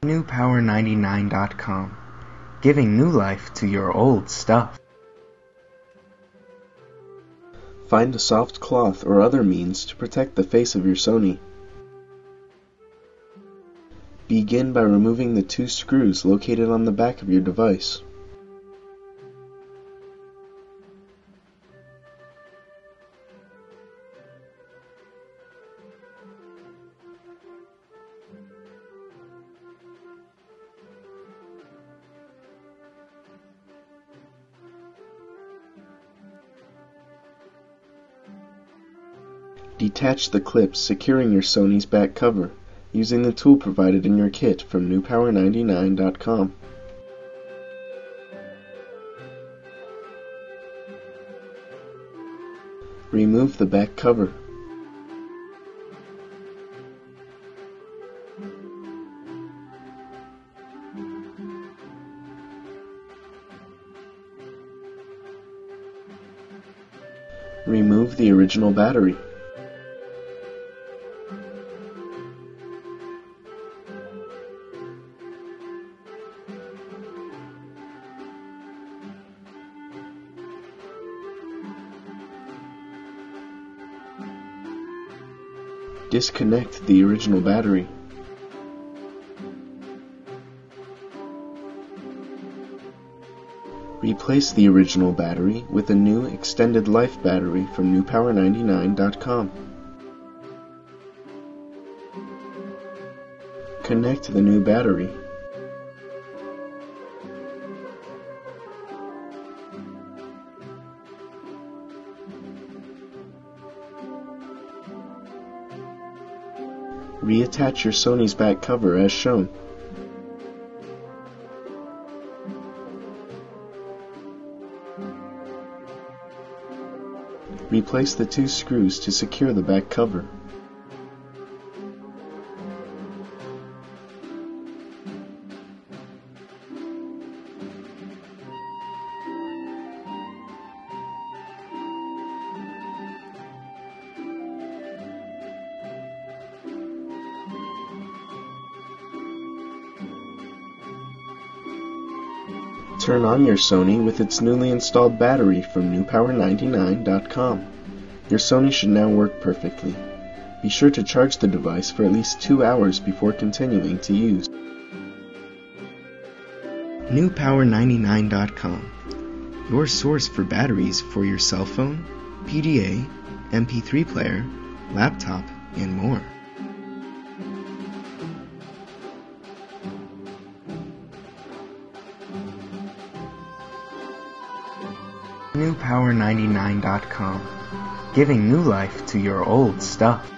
NewPower99.com, giving new life to your old stuff. Find a soft cloth or other means to protect the face of your Sony. Begin by removing the 2 screws located on the back of your device. Detach the clips securing your Sony's back cover using the tool provided in your kit from NewPower99.com. Remove the back cover. Remove the original battery. Disconnect the original battery. Replace the original battery with a new extended life battery from NewPower99.com. Connect the new battery. Reattach your Sony's back cover as shown. Replace the 2 screws to secure the back cover. Turn on your Sony with its newly installed battery from NewPower99.com. Your Sony should now work perfectly. Be sure to charge the device for at least 2 hours before continuing to use. NewPower99.com, your source for batteries for your cell phone, PDA, MP3 player, laptop, and more. NewPower99.com, giving new life to your old stuff.